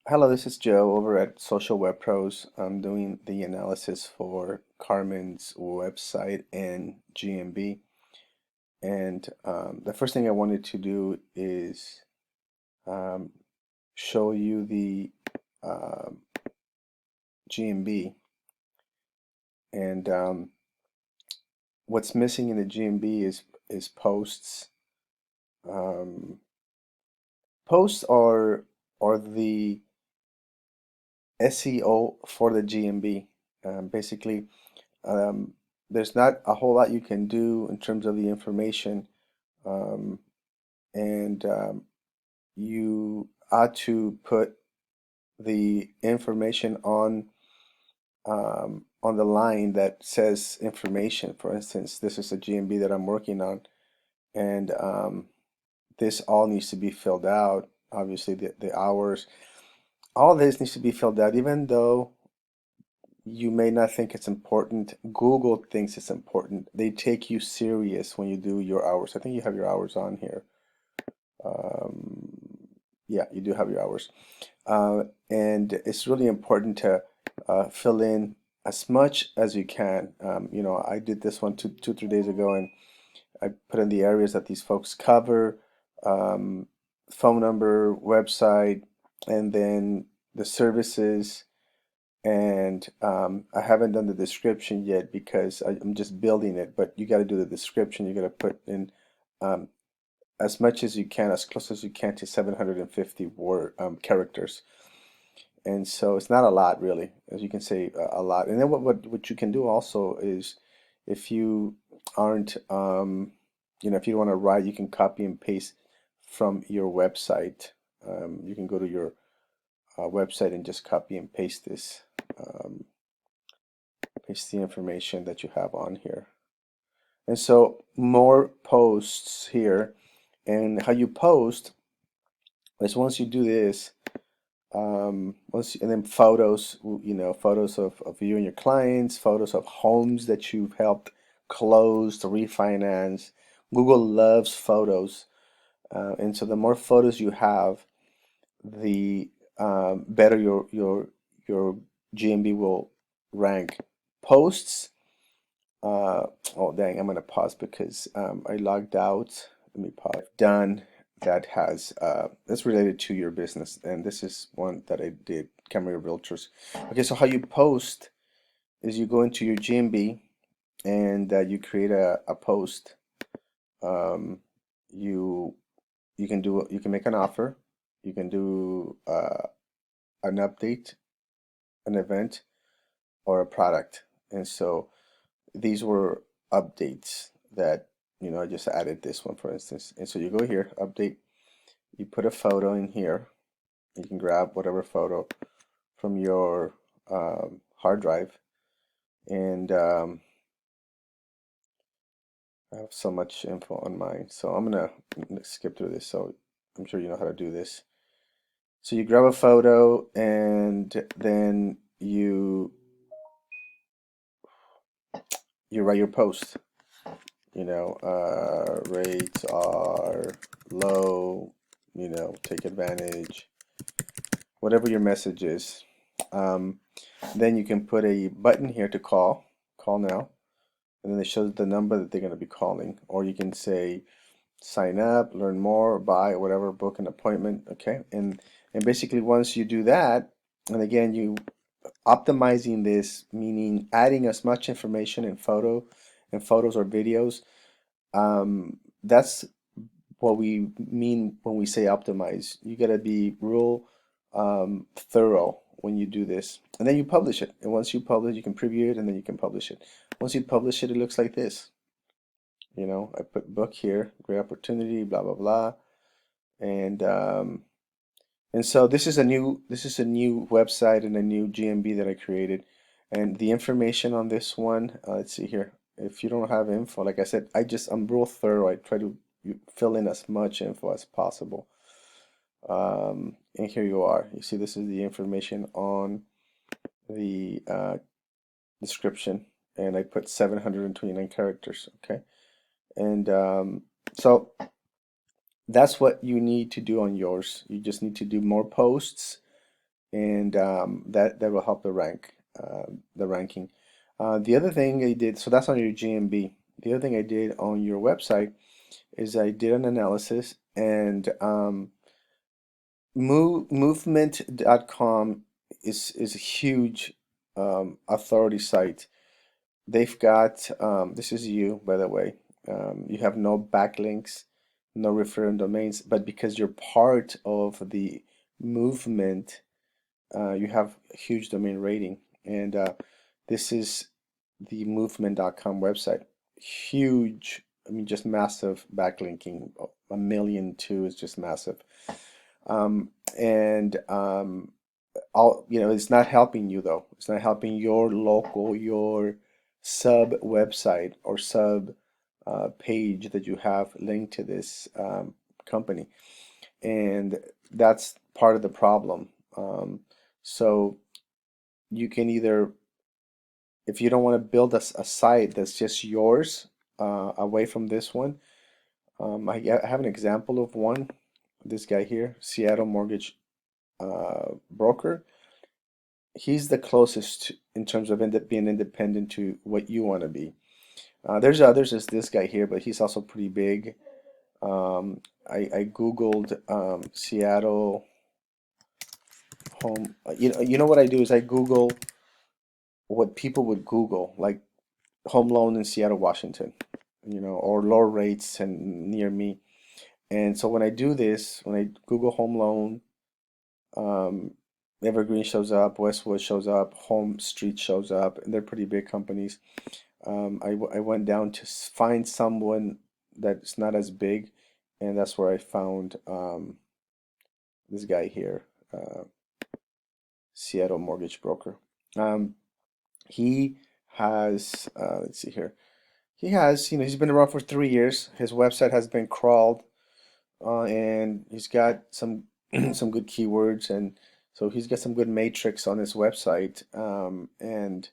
Hello, this is Joe over at Social Web Pros. I'm doing the analysis for Carmen's website and GMB. And the first thing I wanted to do is um, show you the um GMB. And what's missing in the GMB is posts. Um, Posts are the SEO for the GMB. Basically, Um, there's not a whole lot you can do in terms of the information, um, and you ought to put the information on the line that says information. For instance, this is a GMB that I'm working on, and this all needs to be filled out. Obviously, the hours, all this needs to be filled out, even though you may not think it's important. Google thinks it's important. They take you serious when you do your hours. I think you have your hours on here. Um, yeah, you do have your hours. And it's really important to fill in as much as you can. I did this one 3 days ago, and I put in the areas that these folks cover, um, phone number, website, and then the services, and I haven't done the description yet because I'm just building it. But you got to do the description. You got to put in um, as much as you can, as close as you can to 750 characters. And so it's not a lot, really, as you can say, a lot. And then what you can do also is, if you aren't, if you don't want to write, you can copy and paste from your website. You can go to your website and just copy and paste this. Um, Paste the information that you have on here. And so more posts here. And how you post is, once you do this, and then photos, photos of you and your clients, photos of homes that you've helped close to refinance. Google loves photos. And so the more photos you have, the better your GMB will rank. Posts. Oh dang, I'm gonna pause because I logged out. Let me pause. Done that has that's related to your business, and this is one that I did, Camry Realtors. Okay, so how you post is you go into your GMB, and you create a post. Um, you you can make an offer, you can do an update, an event, or a product. And so these were updates that, I just added this one, for instance. And so you go here, update, you put a photo in here. You can grab whatever photo from your hard drive. And I have so much info on mine, so I'm gonna skip through this. So I'm sure you know how to do this. So you grab a photo, and then you write your post. Rates are low, take advantage, whatever your message is. Um, then you can put a button here to call now, and then it shows the number that they're going to be calling. Or you can say, sign up, learn more, buy, or whatever, book an appointment. Okay, and basically once you do that, and again, you optimizing this, meaning adding as much information in photos or videos. That's what we mean when we say optimize. You got to be real thorough when you do this. And then you publish it. And once you publish, you can preview it, and then you can publish it. Once you publish it, it looks like this. I put book here, great opportunity, blah blah blah. And so this is a new website and a new GMB that I created. And the information on this one, let's see here. If you don't have info, like I said, I'm real thorough. I try to fill in as much info as possible. And here you are. You see, this is the information on the description, and I put 729 characters. Okay, and so that's what you need to do on yours. You just need to do more posts, and that will help the ranking. The other thing I did, so that's on your GMB. The other thing I did on your website is I did an analysis, and movement.com is a huge authority site. They've got this is you, by the way. You have no backlinks, no referring domains, but because you're part of the movement, you have a huge domain rating. And this is the movement.com website. Huge, I mean, just massive backlinking. A million two is just massive. Um, and all, it's not helping you though. It's not helping your local, your sub website or sub page that you have linked to this company. And that's part of the problem. So you can either, if you don't want to build a site that's just yours, away from this one, I have an example of one. This guy here, Seattle Mortgage Broker. He's the closest in terms of being independent to what you want to be. There's others, as this guy here, but he's also pretty big. I Googled Seattle home. You know what I do is I Google what people would Google, like home loan in Seattle, Washington, or low rates and near me. And so when I do this, when I Google home loan, um, Evergreen shows up, Westwood shows up, Home Street shows up, and they're pretty big companies. I went down to find someone that's not as big, and that's where I found this guy here, Seattle Mortgage Broker. Um, he has, let's see here. He has, he's been around for 3 years. His website has been crawled, and he's got some some good keywords, and so he's got some good matrix on his website. And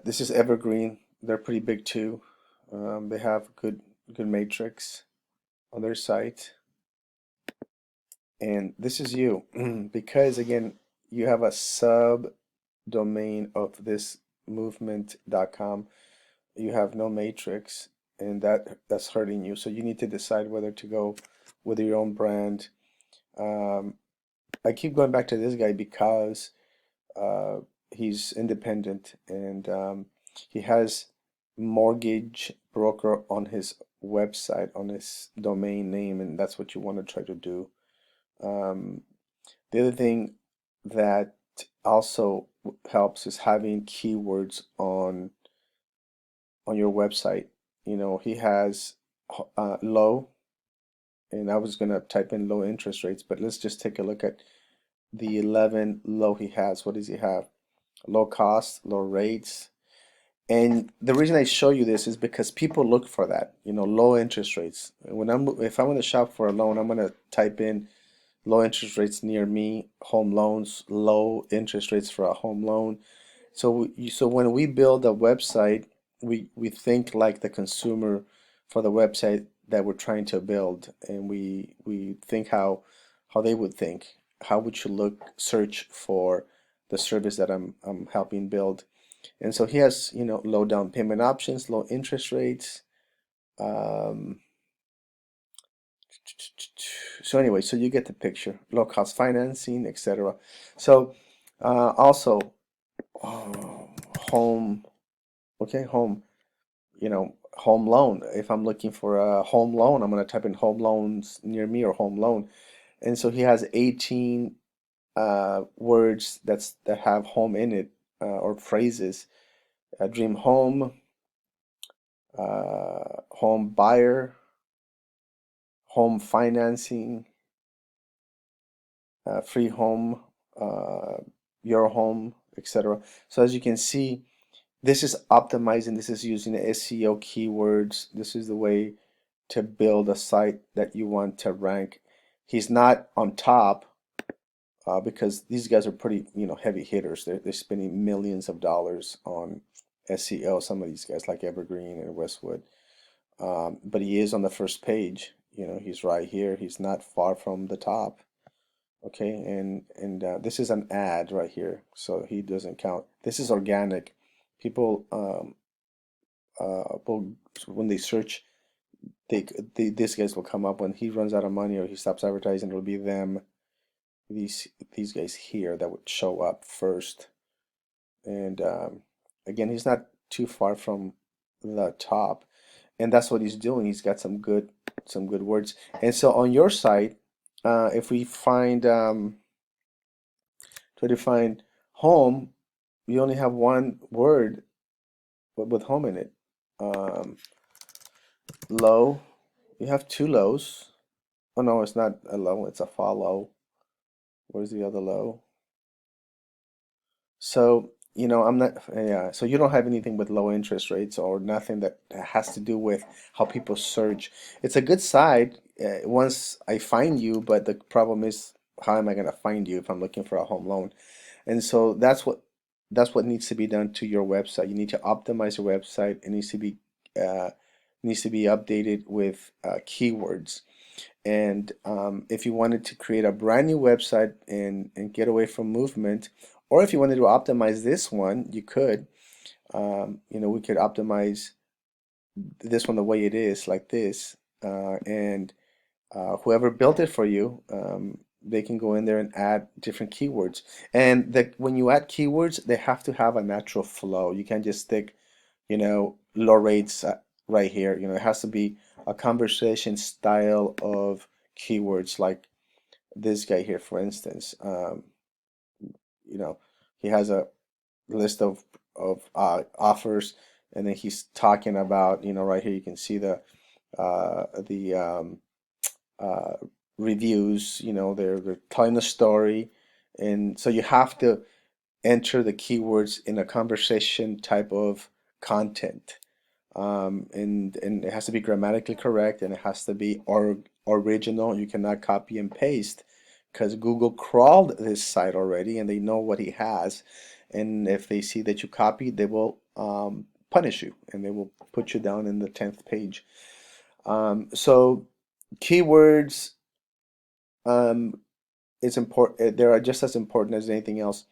this is Evergreen. They're pretty big too. They have good matrix on their site. And this is you because again, you have a sub domain of this movement.com. You have no matrix, and that's hurting you. So you need to decide whether to go with your own brand. Um, I keep going back to this guy because he's independent, and he has mortgage broker on his website, on his domain name, and that's what you want to try to do. Um, the other thing that also helps is having keywords on your website. He has low, and I was gonna type in low interest rates, but let's just take a look at the 11 low he has. What does he have? Low cost, low rates. And the reason I show you this is because people look for that, low interest rates. If I want to shop for a loan, I'm gonna type in low interest rates near me, home loans, low interest rates for a home loan. So when we build a website, we think like the consumer for the website that we're trying to build, and we think how they would think. How would you search for the service that I'm helping build? And so he has, low down payment options, low interest rates. Um, so anyway, so you get the picture. Low cost financing, etc. So also home, okay, home, home loan. If I'm looking for a home loan, I'm going to type in home loans near me or home loan. And so he has 18 words that have home in it, or phrases. Dream home, home buyer, home financing, free home, uh, your home, etc. So as you can see, this is optimizing, this is using SEO keywords. This is the way to build a site that you want to rank. He's not on top because these guys are pretty, heavy hitters. They're spending millions of dollars on SEO. Some of these guys like Evergreen and Westwood. But he is on the first page. He's right here. He's not far from the top. Okay, and this is an ad right here, so he doesn't count. This is organic. People will, when they search, these guys will come up when he runs out of money or he stops advertising. It'll be them, these these guys here that would show up first. And again, he's not too far from the top, and that's what he's doing. He's got some good words. And so on your site, if we find try to find home, we only have one word with home in it. Um, Low, you have two lows. Oh no, it's not a low, it's a follow. Where's the other low? So, I'm not, yeah, so you don't have anything with low interest rates or nothing that has to do with how people search. It's a good site once I find you, but the problem is, how am I going to find you if I'm looking for a home loan? And so that's what needs to be done to your website. You need to optimize your website. It needs to be updated with keywords. And if you wanted to create a brand new website and get away from movement, or if you wanted to optimize this one, you could. We could optimize this one the way it is, like this, and whoever built it for you, they can go in there and add different keywords. And when you add keywords, they have to have a natural flow. You can't just stick, low rates right here. It has to be a conversation style of keywords, like this guy here, for instance. You know, he has a list of offers, and then he's talking about, right here you can see the uh, reviews. They're telling a story, and so you have to enter the keywords in a conversation type of content. And it has to be grammatically correct, and it has to be original. You cannot copy and paste, because Google crawled this site already and they know what he has. And if they see that you copied, they will punish you, and they will put you down in the 10th page. So keywords um, is important. They are just as important as anything else.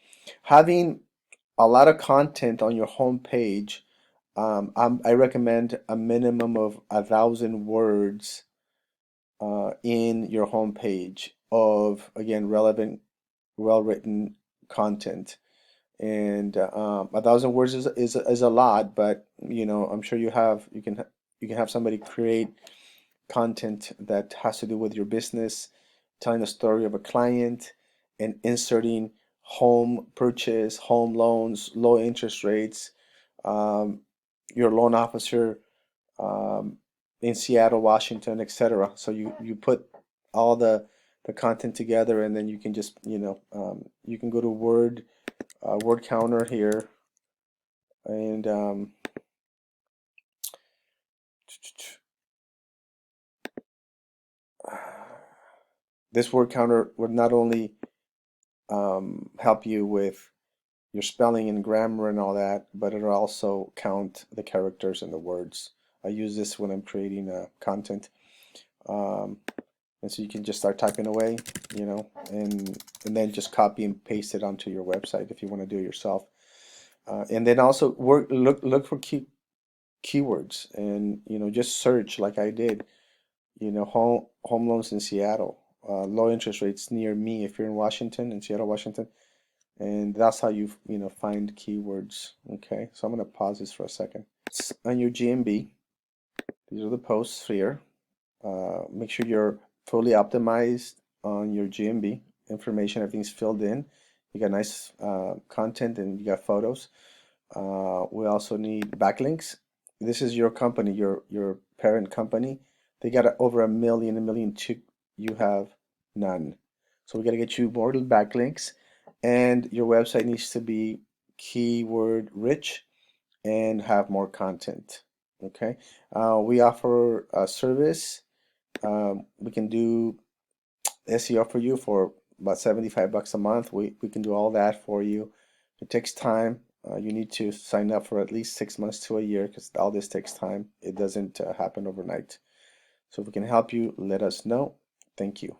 Having a lot of content on your home page, I recommend a minimum of 1,000 words in your home page of, again, relevant, well-written content. And 1,000 words is a lot, but I'm sure you can have somebody create content that has to do with your business, telling the story of a client, and inserting home purchase, home loans, low interest rates, um, your loan officer um, in Seattle, Washington, etc. So you put all the content together, and then you can just you can go to word counter here, and this word counter would not only help you with your spelling and grammar and all that, but it'll also count the characters and the words. I use this when I'm creating content. Um, and so you can just start typing away, and then just copy and paste it onto your website if you want to do it yourself. And then also look for keywords, and just search like I did. Home loans in Seattle, low interest rates near me if you're in Washington, in Seattle, Washington. And that's how you find keywords. Okay, so I'm gonna pause this for a second. On your GMB, these are the posts here. Make sure you're fully optimized on your GMB information. Everything's filled in. You got nice content, and you got photos. We also need backlinks. This is your company, your parent company. They got over a million two. You have none. So we got to get you more backlinks, and your website needs to be keyword rich and have more content. Okay. We offer a service. We can do SEO for you for about 75 bucks a month. We can do all that for you. It takes time. You need to sign up for at least 6 months to a year, because all this takes time. It doesn't happen overnight. So if we can help you, let us know. Thank you.